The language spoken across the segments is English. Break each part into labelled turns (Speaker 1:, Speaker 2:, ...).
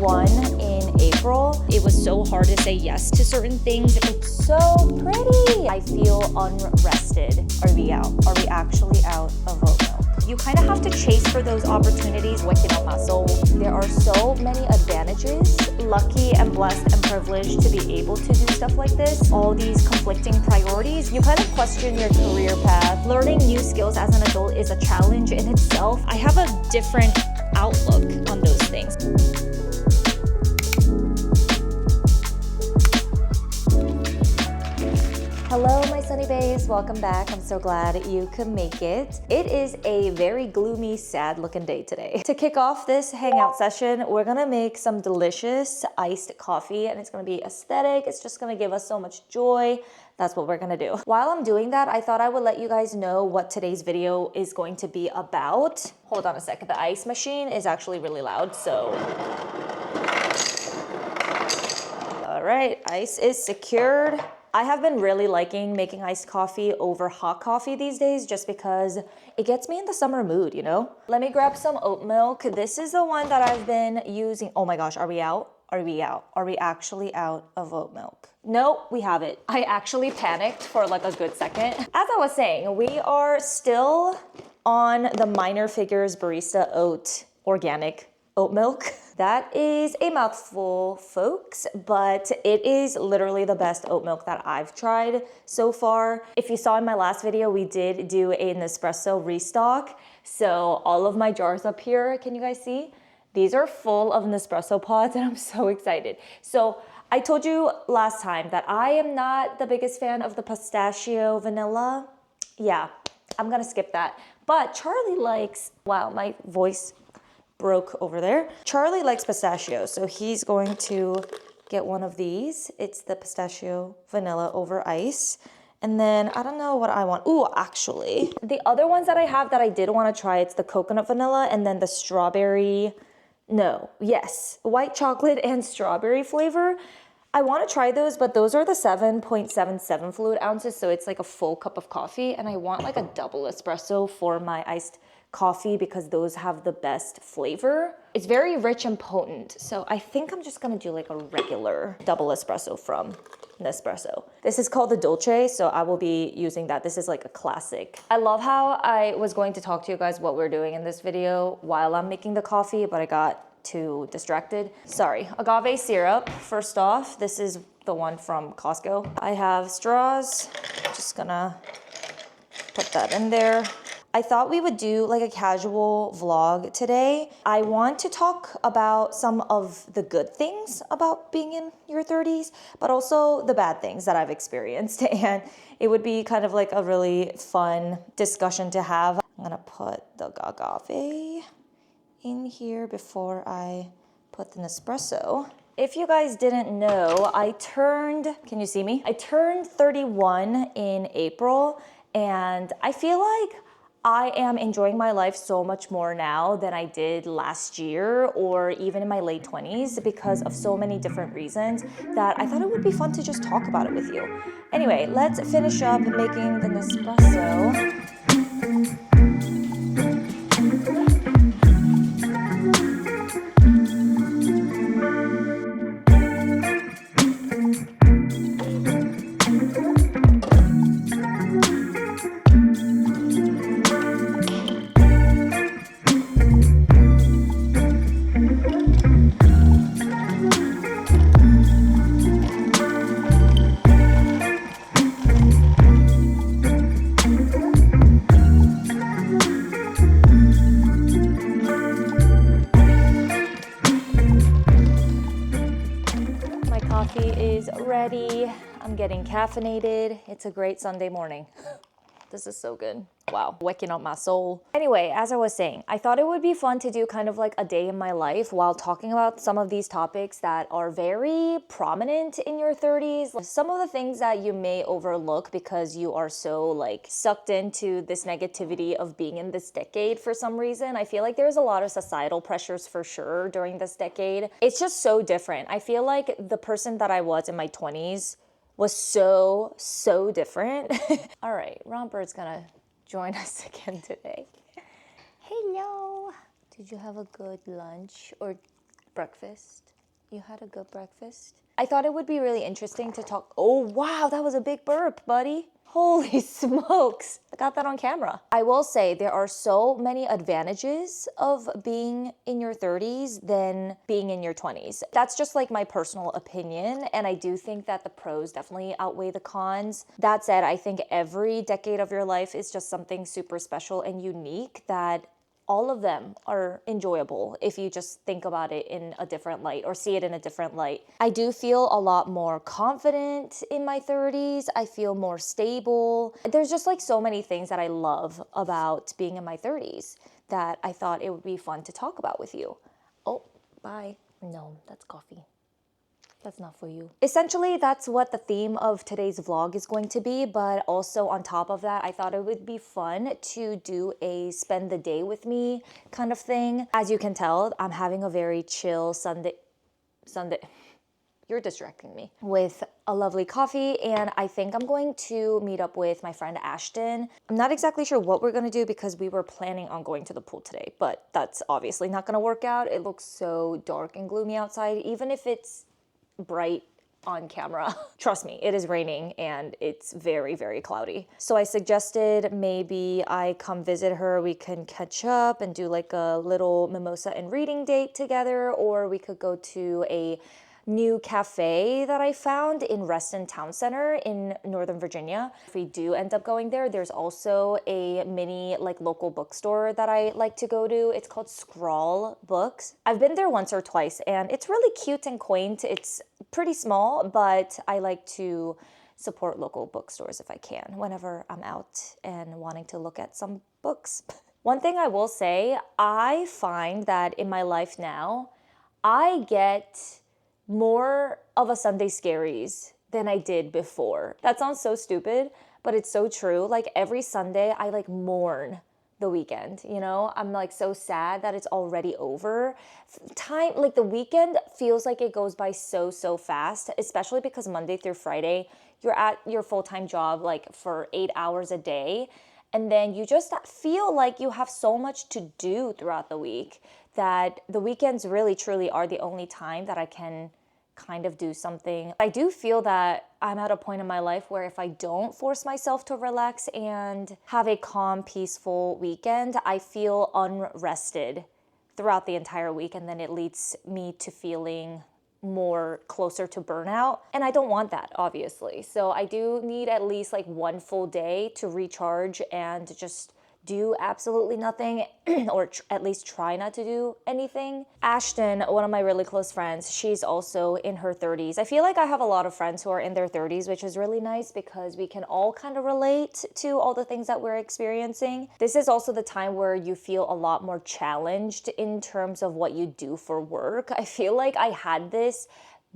Speaker 1: 31 in April. It was so hard to say yes to certain things. It's so pretty. I feel unrested. Are we out? Are we actually out of oat milk? You kind of have to chase for those opportunities, waking up my soul. There are so many advantages. Lucky and blessed and privileged to be able to do stuff like this. All these conflicting priorities, you kind of question your career path. Learning new skills as an adult is a challenge in itself. I have a different outlook on those things. Hello, my sunny bays. Welcome back. I'm so glad you could make it. It is a very gloomy, sad looking day today. To kick off this hangout session, we're gonna make some delicious iced coffee, and it's gonna be aesthetic. It's just gonna give us so much joy. That's what we're gonna do. While I'm doing that, I thought I would let you guys know what today's video is going to be about. Hold on a second. The ice machine is actually really loud, so. All right, ice is secured. I have been really liking making iced coffee over hot coffee these days just because it gets me in the summer mood, you know? Let me grab some oat milk. This is the one that I've been using. Oh my gosh, are we out? Are we out? Are we actually out of oat milk? Nope, we have it. I actually panicked for like a good second. As I was saying, we are still on the Minor Figures Barista Oat organic oat milk. That is a mouthful, folks, but it is literally the best oat milk that I've tried so far. If you saw in my last video, we did do an espresso restock. So all of my jars up here, can you guys see? These are full of Nespresso pods and I'm so excited. So I told you last time that I am not the biggest fan of the pistachio vanilla. Yeah, I'm gonna skip that. But Charlie likes, wow, my voice broke over there. Charlie likes pistachio, so he's going to get one of these. It's the pistachio vanilla over ice. And then I don't know what I want. Ooh, actually, the other ones that I have that I did want to try, it's the coconut vanilla and then the strawberry, white chocolate and strawberry flavor. I want to try those, but those are the 7.77 fluid ounces, so it's like a full cup of coffee, and I want like a double espresso for my iced coffee because those have the best flavor. It's very rich and potent, so I think I'm just gonna do like a regular double espresso from Nespresso. This is called the Dolce, so I will be using that. This is like a classic. I love how I was going to talk to you guys what we're doing in this video while I'm making the coffee, but I got too distracted. Sorry. Agave syrup, first off. This is the one from Costco. I have straws. Just gonna put that in there. I thought we would do like a casual vlog today. I want to talk about some of the good things about being in your 30s, but also the bad things that I've experienced. And it would be kind of like a really fun discussion to have. I'm gonna put the agave in here before I put the Nespresso. If you guys didn't know, can you see me? I turned 31 in April, and I feel like I am enjoying my life so much more now than I did last year or even in my late 20s because of so many different reasons that I thought it would be fun to just talk about it with you. Anyway, let's finish up making the Nespresso. Ready. I'm getting caffeinated. It's a great Sunday morning. This is so good. Wow, waking up my soul. Anyway, as I was saying, I thought it would be fun to do kind of like a day in my life while talking about some of these topics that are very prominent in your 30s. Some of the things that you may overlook because you are so like sucked into this negativity of being in this decade for some reason. I feel like there's a lot of societal pressures for sure during this decade. It's just so different. I feel like the person that I was in my 20s was so different. All right, Romper's gonna join us again today. Hello. Did you have a good lunch or breakfast? You had a good breakfast? I thought it would be really interesting to talk. Oh, wow, that was a big burp, buddy. Holy smokes. I got that on camera. I will say there are so many advantages of being in your 30s than being in your 20s. That's just like my personal opinion. And I do think that the pros definitely outweigh the cons. That said, I think every decade of your life is just something super special and unique that all of them are enjoyable if you just think about it in a different light or see it in a different light. I do feel a lot more confident in my 30s. I feel more stable. There's just like so many things that I love about being in my 30s that I thought it would be fun to talk about with you. Oh, bye. No, that's coffee. That's not for you. Essentially, that's what the theme of today's vlog is going to be, but also on top of that, I thought it would be fun to do a spend the day with me kind of thing. As you can tell, I'm having a very chill Sunday, you're distracting me, with a lovely coffee, and I think I'm going to meet up with my friend Ashton. I'm not exactly sure what we're gonna do because we were planning on going to the pool today, but that's obviously not gonna work out. It looks so dark and gloomy outside, even if it's bright on camera. Trust me, it is raining and it's very, very cloudy. So I suggested maybe I come visit her, we can catch up and do like a little mimosa and reading date together, or we could go to a new cafe that I found in Reston Town Center in Northern Virginia. If we do end up going there, there's also a mini like local bookstore that I like to go to. It's called Scrawl Books. I've been there once or twice and it's really cute and quaint. It's pretty small, but I like to support local bookstores if I can whenever I'm out and wanting to look at some books. One thing I will say, I find that in my life now, I get more of a Sunday scaries than I did before. That sounds so stupid, but it's so true. Like every Sunday, I like mourn the weekend, you know? I'm like so sad that it's already over. Time, like the weekend feels like it goes by so, so fast, especially because Monday through Friday, you're at your full-time job like for 8 hours a day. And then you just feel like you have so much to do throughout the week that the weekends really, truly are the only time that I can kind of do something. I do feel that I'm at a point in my life where if I don't force myself to relax and have a calm, peaceful weekend, I feel unrested throughout the entire week, and then it leads me to feeling more closer to burnout. And I don't want that, obviously. So I do need at least like one full day to recharge and just do absolutely nothing or at least try not to do anything. Ashton, one of my really close friends, she's also in her 30s. I feel like I have a lot of friends who are in their 30s, which is really nice because we can all kind of relate to all the things that we're experiencing. This is also the time where you feel a lot more challenged in terms of what you do for work. I feel like I had this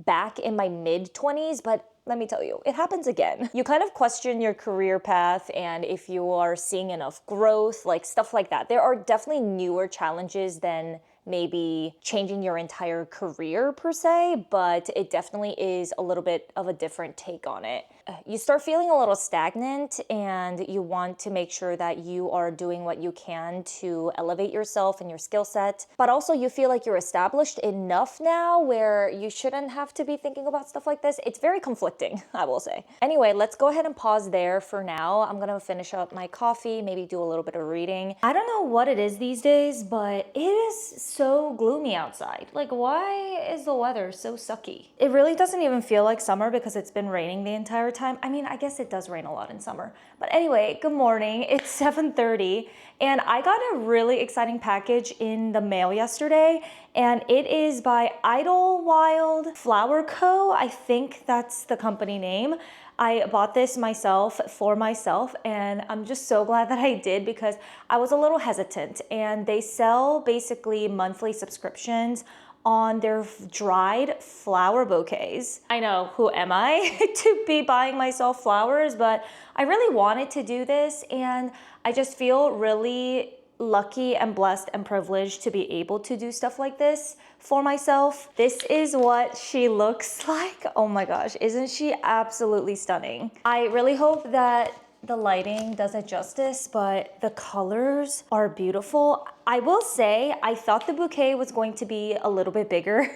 Speaker 1: back in my mid-20s, but let me tell you, it happens again. You kind of question your career path and if you are seeing enough growth, like stuff like that. There are definitely newer challenges than maybe changing your entire career per se, but it definitely is a little bit of a different take on it. You start feeling a little stagnant and you want to make sure that you are doing what you can to elevate yourself and your skill set, but also you feel like you're established enough now where you shouldn't have to be thinking about stuff like this. It's very conflicting, I will say. Anyway, let's go ahead and pause there for now. I'm gonna finish up my coffee, maybe do a little bit of reading. I don't know what it is these days, but it is so gloomy outside. Like, why is the weather so sucky? It really doesn't even feel like summer because it's been raining the entire time. I mean, I guess it does rain a lot in summer. But anyway, good morning. It's 7:30 and I got a really exciting package in the mail yesterday, and it is by Idlewild Flower Co. I think that's the company name. I bought this myself for myself, and I'm just so glad that I did because I was a little hesitant, and they sell basically monthly subscriptions on their dried flower bouquets. I know, who am I to be buying myself flowers, but I really wanted to do this, and I just feel really lucky and blessed and privileged to be able to do stuff like this for myself. This is what she looks like. Oh my gosh, isn't she absolutely stunning? I really hope that the lighting does it justice, but the colors are beautiful. I will say, I thought the bouquet was going to be a little bit bigger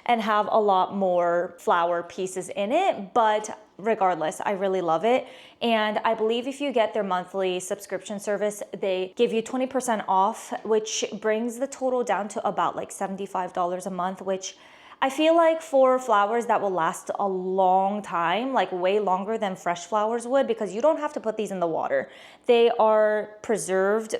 Speaker 1: and have a lot more flower pieces in it. But regardless, I really love it. And I believe if you get their monthly subscription service, they give you 20% off, which brings the total down to about like $75 a month, which I feel like for flowers that will last a long time, like way longer than fresh flowers would, because you don't have to put these in the water. They are preserved,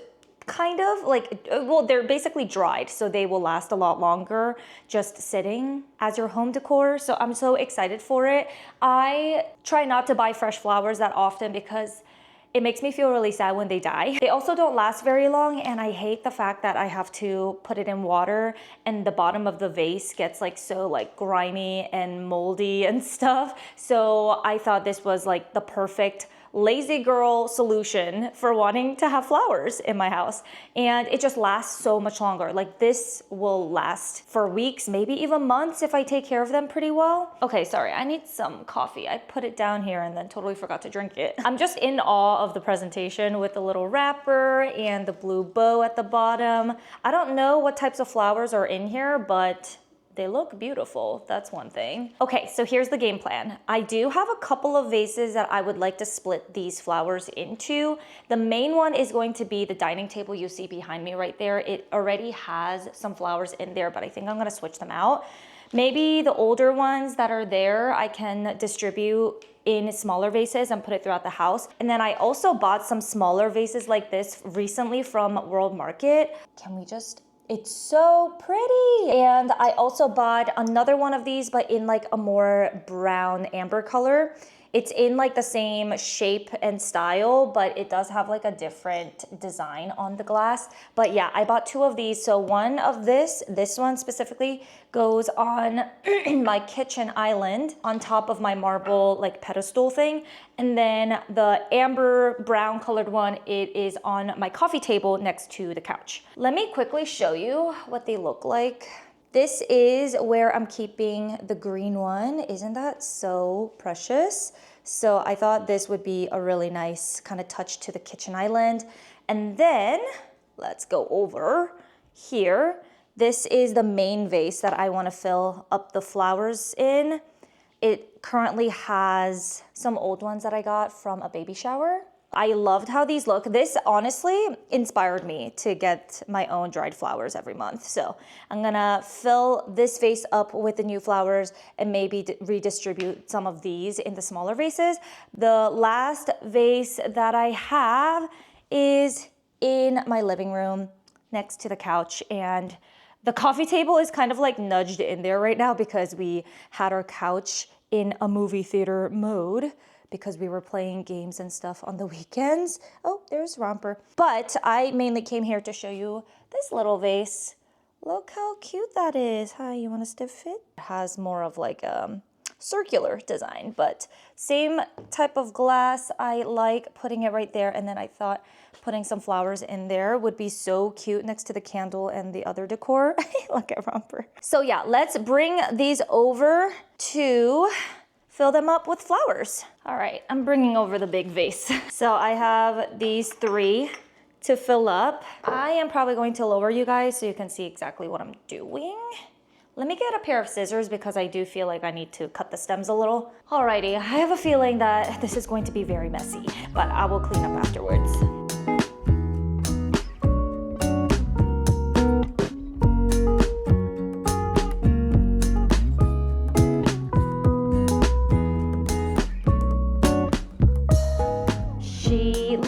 Speaker 1: kind of like, well, they're basically dried, so they will last a lot longer just sitting as your home decor. So I'm so excited for it. I try not to buy fresh flowers that often because it makes me feel really sad when they die. They also don't last very long, and I hate the fact that I have to put it in water and the bottom of the vase gets like so like grimy and moldy and stuff. So I thought this was like the perfect lazy girl solution for wanting to have flowers in my house. And it just lasts so much longer. Like this will last for weeks, maybe even months if I take care of them pretty well. Okay, sorry, I need some coffee. I put it down here and then totally forgot to drink it. I'm just in awe of the presentation with the little wrapper and the blue bow at the bottom. I don't know what types of flowers are in here, but they look beautiful, that's one thing. Okay, so here's the game plan. I do have a couple of vases that I would like to split these flowers into. The main one is going to be the dining table you see behind me right there. It already has some flowers in there, but I think I'm gonna switch them out. Maybe the older ones that are there, I can distribute in smaller vases and put it throughout the house. And then I also bought some smaller vases like this recently from World Market. It's so pretty. And I also bought another one of these, but in like a more brown amber color. It's in like the same shape and style, but it does have like a different design on the glass. But yeah, I bought two of these. So one of this one specifically goes on my kitchen island on top of my marble like pedestal thing. And then the amber brown colored one, it is on my coffee table next to the couch. Let me quickly show you what they look like. This is where I'm keeping the green one. Isn't that so precious? So I thought this would be a really nice kind of touch to the kitchen island. And then let's go over here. This is the main vase that I want to fill up the flowers in. It currently has some old ones that I got from a baby shower. I loved how these look. This honestly inspired me to get my own dried flowers every month. So I'm gonna fill this vase up with the new flowers and maybe redistribute some of these in the smaller vases. The last vase that I have is in my living room next to the couch, and the coffee table is kind of like nudged in there right now because we had our couch in a movie theater mode because we were playing games and stuff on the weekends. Oh, there's Romper. But I mainly came here to show you this little vase. Look how cute that is. Hi, you want a stiff fit? It has more of like a circular design, but same type of glass. I like putting it right there, and then I thought putting some flowers in there would be so cute next to the candle and the other decor. Look at Romper. So yeah, let's bring these over to fill them up with flowers. All right, I'm bringing over the big vase. So I have these three to fill up. I am probably going to lower you guys so you can see exactly what I'm doing. Let me get a pair of scissors because I do feel like I need to cut the stems a little. Alrighty, I have a feeling that this is going to be very messy, but I will clean up afterwards.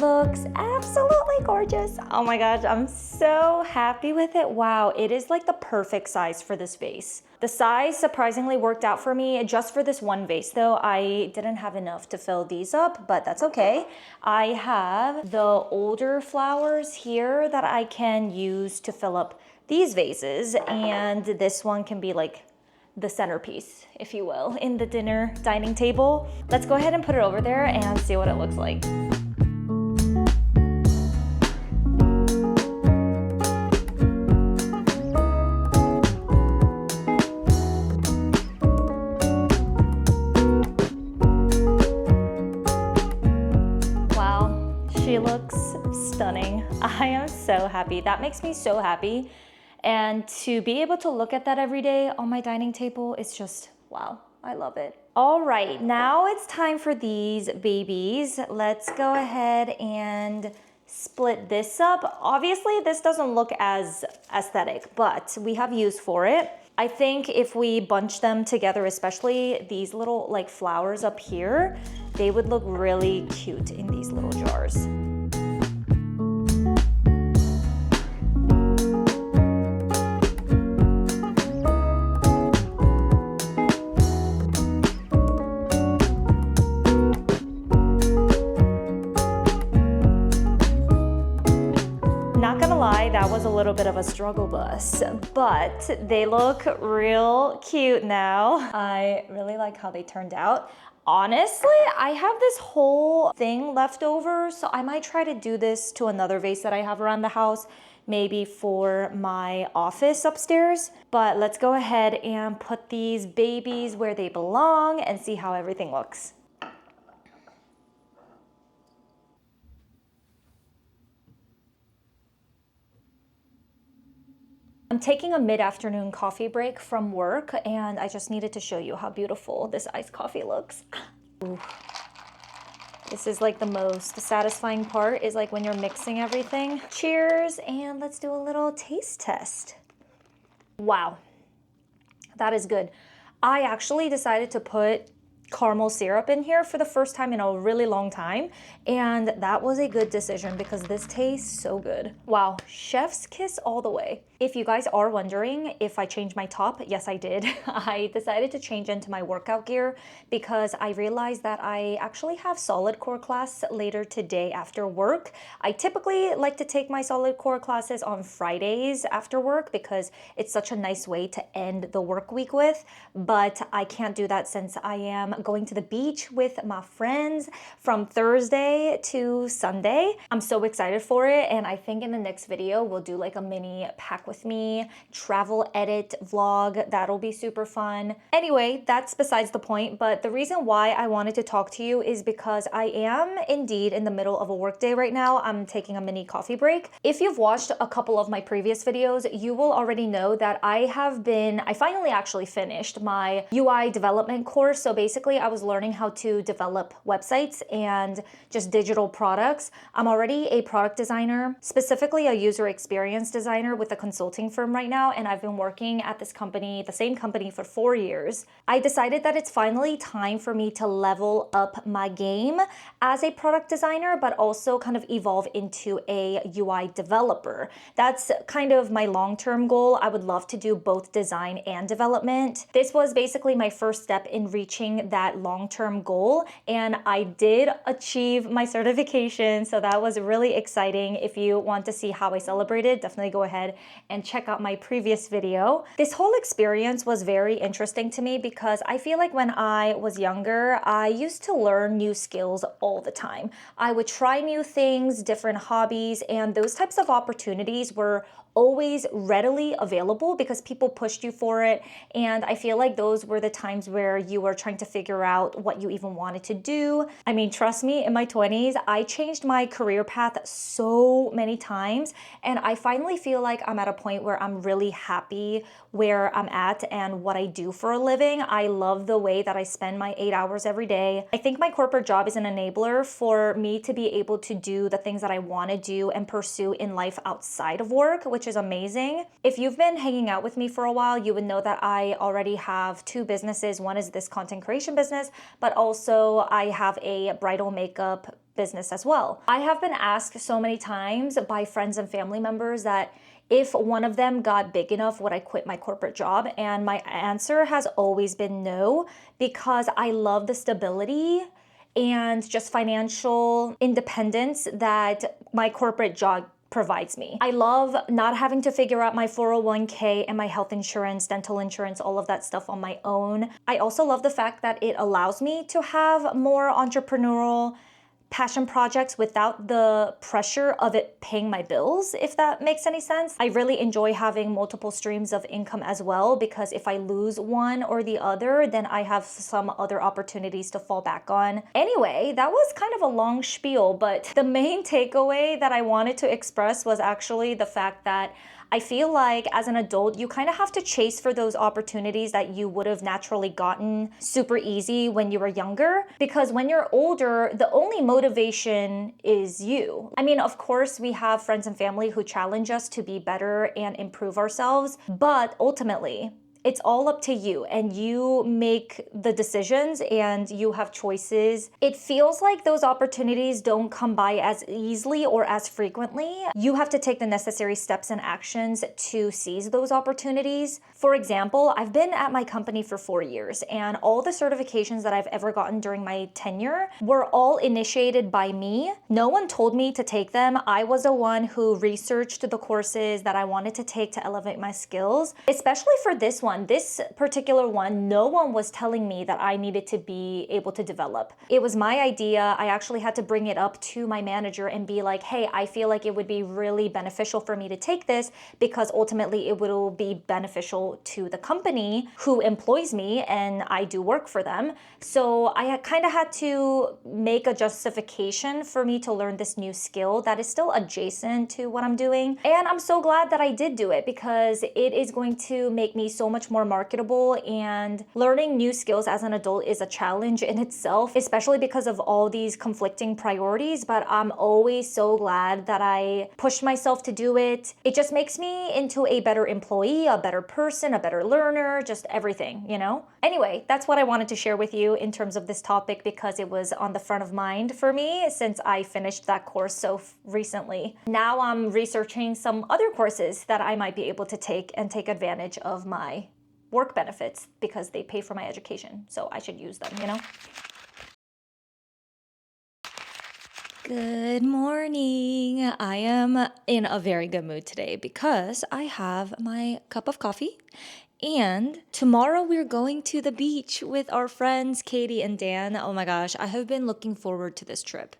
Speaker 1: Looks absolutely gorgeous. Oh my gosh, I'm so happy with it. Wow, it is like the perfect size for this vase. The size surprisingly worked out for me just for this one vase though. I didn't have enough to fill these up, but that's okay. I have the older flowers here that I can use to fill up these vases, and this one can be like the centerpiece, if you will, in the dining table. Let's go ahead and put it over there and see what it looks like. She looks stunning. I am so happy. That makes me so happy. And to be able to look at that every day on my dining table, it's just, wow, I love it. All right, now it's time for these babies. Let's go ahead and split this up. Obviously, this doesn't look as aesthetic, but we have use for it. I think if we bunch them together, especially these little like flowers up here, they would look really cute in these little jars. Not gonna lie, that was a little bit of a struggle bus, but they look real cute now. I really like how they turned out. Honestly, I have this whole thing left over, so I might try to do this to another vase that I have around the house, maybe for my office upstairs. But let's go ahead and put these babies where they belong and see how everything looks. I'm taking a mid-afternoon coffee break from work, and I just needed to show you how beautiful this iced coffee looks. Ooh. This is like the most satisfying part, is like when you're mixing everything. Cheers, and let's do a little taste test. Wow, that is good. I actually decided to put caramel syrup in here for the first time in a really long time, and that was a good decision because this tastes so good. Wow, chef's kiss all the way. If you guys are wondering if I changed my top, yes I did. I decided to change into my workout gear because I realized that I actually have solid core class later today after work. I typically like to take my solid core classes on Fridays after work because it's such a nice way to end the work week with, but I can't do that since I am going to the beach with my friends from Thursday to Sunday. I'm so excited for it, and I think in the next video we'll do like a mini pack with me travel edit vlog. That'll be super fun. Anyway, that's besides the point, but the reason why I wanted to talk to you is because I am indeed in the middle of a work day right now. I'm taking a mini coffee break. If you've watched a couple of my previous videos, you will already know that I finally actually finished my UI development course. So basically I was learning how to develop websites and just digital products. I'm already a product designer, specifically a user experience designer with a consulting firm right now, and I've been working at this company, the same company, for 4 years. I decided that it's finally time for me to level up my game as a product designer, but also kind of evolve into a UI developer. That's kind of my long-term goal. I would love to do both design and development. This was basically my first step in reaching that long-term goal, and I did achieve my certification, so that was really exciting. If you want to see how I celebrated, definitely go ahead and check out my previous video. This whole experience was very interesting to me because I feel like when I was younger, I used to learn new skills all the time. I would try new things, different hobbies, and those types of opportunities were always readily available because people pushed you for it. And I feel like those were the times where you were trying to figure out what you even wanted to do. I mean, trust me, in my 20s, I changed my career path so many times, and I finally feel like I'm at a point where I'm really happy where I'm at and what I do for a living. I love the way that I spend my 8 hours every day. I think my corporate job is an enabler for me to be able to do the things that I want to do and pursue in life outside of work, which is amazing. If you've been hanging out with me for a while, you would know that I already have 2 businesses. One is this content creation business, but also I have a bridal makeup business as well. I have been asked so many times by friends and family members that if one of them got big enough, would I quit my corporate job? And my answer has always been no, because I love the stability and just financial independence that my corporate job provides me. I love not having to figure out my 401k and my health insurance, dental insurance, all of that stuff on my own. I also love the fact that it allows me to have more entrepreneurial passion projects without the pressure of it paying my bills, if that makes any sense. I really enjoy having multiple streams of income as well, because if I lose one or the other, then I have some other opportunities to fall back on. Anyway, that was kind of a long spiel, but the main takeaway that I wanted to express was actually the fact that I feel like as an adult, you kind of have to chase for those opportunities that you would have naturally gotten super easy when you were younger. Because when you're older, the only motivation is you. I mean, of course, we have friends and family who challenge us to be better and improve ourselves, but ultimately, it's all up to you and you make the decisions and you have choices. It feels like those opportunities don't come by as easily or as frequently. You have to take the necessary steps and actions to seize those opportunities. For example, I've been at my company for 4 years and all the certifications that I've ever gotten during my tenure were all initiated by me. No one told me to take them. I was the one who researched the courses that I wanted to take to elevate my skills, especially for this one. This particular one, no one was telling me that I needed to be able to develop. It was my idea. I actually had to bring it up to my manager and be like, hey, I feel like it would be really beneficial for me to take this because ultimately it will be beneficial to the company who employs me and I do work for them. So I kind of had to make a justification for me to learn this new skill that is still adjacent to what I'm doing. And I'm so glad that I did do it because it is going to make me so much more marketable, and learning new skills as an adult is a challenge in itself, especially because of all these conflicting priorities, but I'm always so glad that I pushed myself to do it. It just makes me into a better employee, a better person, a better learner, just everything, you know? Anyway, that's what I wanted to share with you in terms of this topic because it was on the front of mind for me since I finished that course so recently. Now I'm researching some other courses that I might be able to take and take advantage of my work benefits because they pay for my education. So I should use them, you know? Good morning. I am in a very good mood today because I have my cup of coffee. And tomorrow we're going to the beach with our friends Katie and Dan. Oh my gosh, I have been looking forward to this trip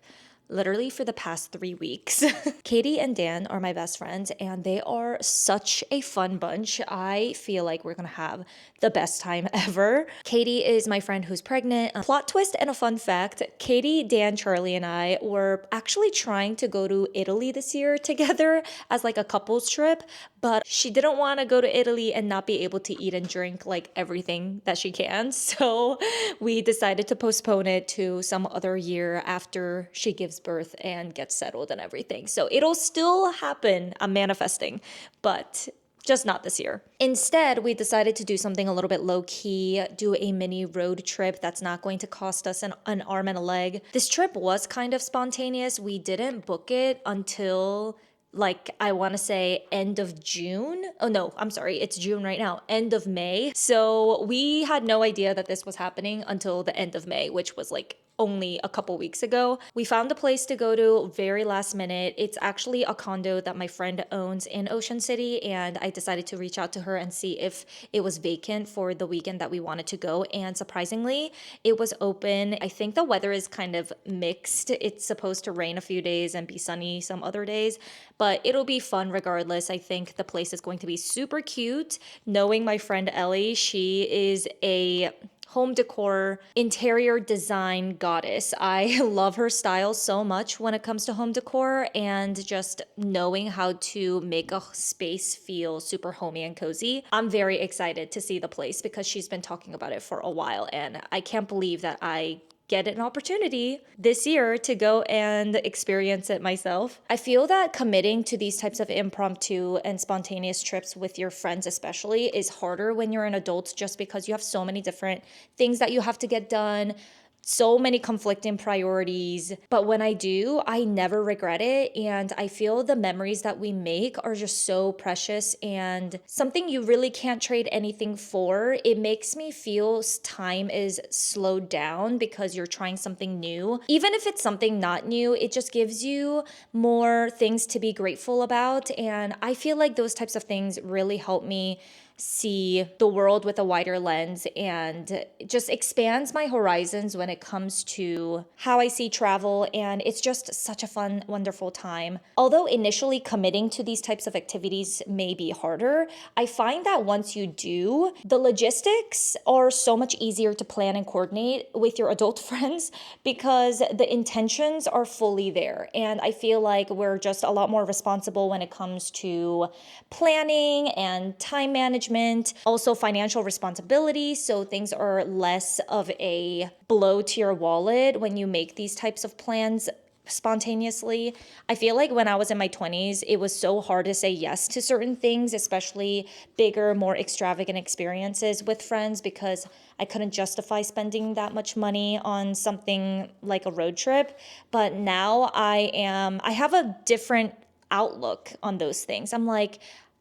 Speaker 1: literally for the past 3 weeks. Katie and Dan are my best friends, and they are such a fun bunch. I feel like we're gonna have the best time ever. Katie is my friend who's pregnant. A plot twist and a fun fact, Katie, Dan, Charlie, and I were actually trying to go to Italy this year together as like a couples trip, but she didn't want to go to Italy and not be able to eat and drink like everything that she can. So we decided to postpone it to some other year after she gives birth and gets settled and everything. So it'll still happen. I'm manifesting, but just not this year. Instead, we decided to do something a little bit low key, do a mini road trip that's not going to cost us an arm and a leg. This trip was kind of spontaneous. We didn't book it until like I want to say end of June. Oh no, I'm sorry. It's June right now. End of May. So we had no idea that this was happening until the end of May, which was like only a couple weeks ago. We found a place to go to very last minute. It's actually a condo that my friend owns in Ocean City, and I decided to reach out to her and see if it was vacant for the weekend that we wanted to go. And surprisingly, it was open. I think the weather is kind of mixed. It's supposed to rain a few days and be sunny some other days, but it'll be fun regardless. I think the place is going to be super cute. Knowing my friend Ellie, she is a home decor, interior design goddess. I love her style so much when it comes to home decor, and just knowing how to make a space feel super homey and cozy. I'm very excited to see the place because she's been talking about it for a while, and I can't believe that I get an opportunity this year to go and experience it myself. I feel that committing to these types of impromptu and spontaneous trips with your friends especially is harder when you're an adult, just because you have so many different things that you have to get done, so many conflicting priorities. But when I do, I never regret it. And I feel the memories that we make are just so precious and something you really can't trade anything for. It makes me feel time is slowed down because you're trying something new. Even if it's something not new, it just gives you more things to be grateful about. And I feel like those types of things really help me see the world with a wider lens and it just expands my horizons when it comes to how I see travel. And it's just such a fun, wonderful time. Although initially committing to these types of activities may be harder, I find that once you do, the logistics are so much easier to plan and coordinate with your adult friends because the intentions are fully there. And I feel like we're just a lot more responsible when it comes to planning and time management, also financial responsibility. So things are less of a blow to your wallet when you make these types of plans spontaneously. I feel like when I was in my 20s, it was so hard to say yes to certain things, especially bigger, more extravagant experiences with friends, because I couldn't justify spending that much money on something like a road trip. But now I have a different outlook on those things. I'm like,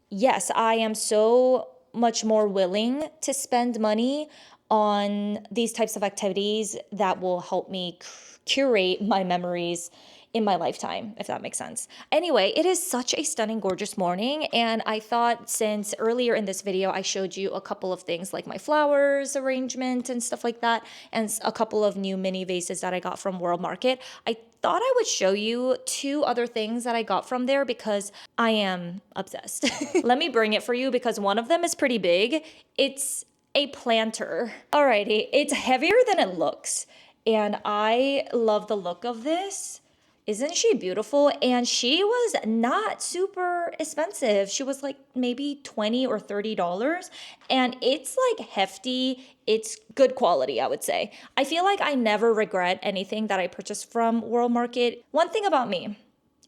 Speaker 1: yes, I am so much more willing to spend money on these types of activities that will help me curate my memories in my lifetime, if that makes sense. Anyway, it is such a stunning, gorgeous morning. And I thought since earlier in this video, I showed you a couple of things like my flowers arrangement and stuff like that, and a couple of new mini vases that I got from World Market. I thought I would show you two other things that I got from there because I am obsessed. Let me bring it for you because one of them is pretty big. It's a planter. Alrighty, it's heavier than it looks. And I love the look of this. Isn't she beautiful? And she was not super expensive. She was like maybe $20 or $30. And it's like hefty. It's good quality, I would say. I feel like I never regret anything that I purchased from World Market. One thing about me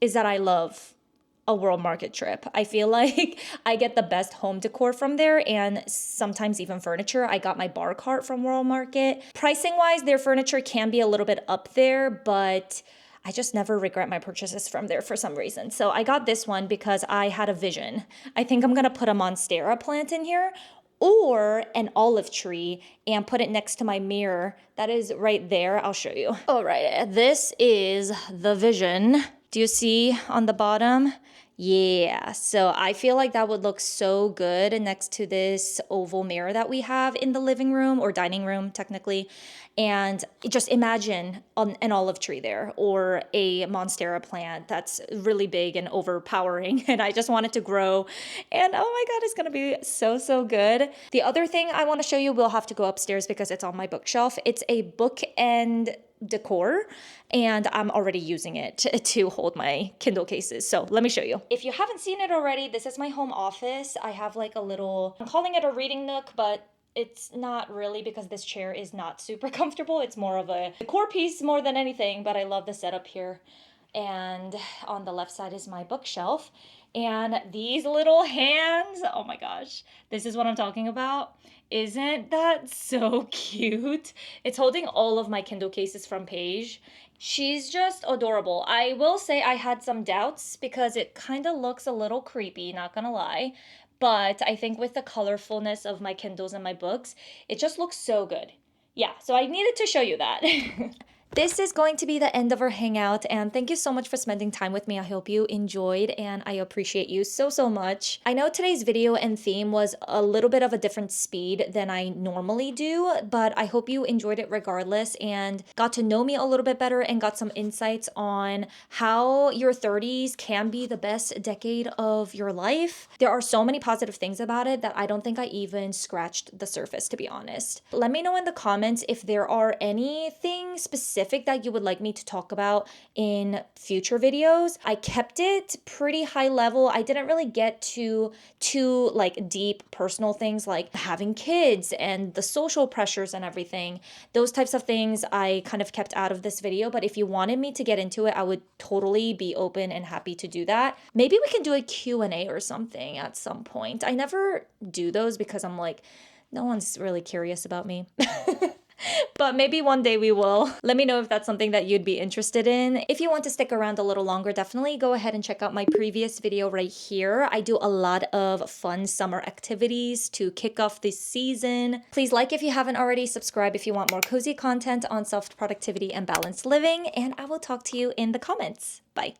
Speaker 1: is that I love a World Market trip. I feel like I get the best home decor from there and sometimes even furniture. I got my bar cart from World Market. Pricing wise, their furniture can be a little bit up there, but I just never regret my purchases from there for some reason. So I got this one because I had a vision. I think I'm gonna put a monstera plant in here or an olive tree and put it next to my mirror. That is right there. I'll show you. All right, this is the vision. Do you see on the bottom? Yeah, so I feel like that would look so good next to this oval mirror that we have in the living room or dining room, technically. And just imagine an olive tree there or a monstera plant that's really big and overpowering. And I just want it to grow. And oh my God, it's gonna be so, so good. The other thing I wanna show you, we'll have to go upstairs because it's on my bookshelf. It's a bookend decor and I'm already using it to hold my Kindle cases. So let me show you. If you haven't seen it already, this is my home office. I have like a little, I'm calling it a reading nook, but it's not really because this chair is not super comfortable. It's more of a decor piece more than anything, but I love the setup here. And on the left side is my bookshelf. And these little hands, oh my gosh, this is what I'm talking about. Isn't that so cute? It's holding all of my Kindle cases from Paige. She's just adorable. I will say I had some doubts because it kind of looks a little creepy, not gonna lie. But I think with the colorfulness of my Kindles and my books, it just looks so good. Yeah, so I needed to show you that. This is going to be the end of our hangout, and thank you so much for spending time with me. I hope you enjoyed, and I appreciate you so, so much. I know today's video and theme was a little bit of a different speed than I normally do, but I hope you enjoyed it regardless and got to know me a little bit better and got some insights on how your 30s can be the best decade of your life. There are so many positive things about it that I don't think I even scratched the surface, to be honest. Let me know in the comments if there are anything specific that you would like me to talk about in future videos. I kept it pretty high level. I didn't really get to too like deep personal things like having kids and the social pressures and everything. Those types of things I kind of kept out of this video, but if you wanted me to get into it, I would totally be open and happy to do that. Maybe we can do a Q&A or something at some point. I never do those because I'm like, no one's really curious about me. But maybe one day we will. Let me know if that's something that you'd be interested in. If you want to stick around a little longer, definitely go ahead and check out my previous video right here. I do a lot of fun summer activities to kick off this season. Please like if you haven't already, subscribe if you want more cozy content on self-productivity and balanced living, and I will talk to you in the comments. Bye.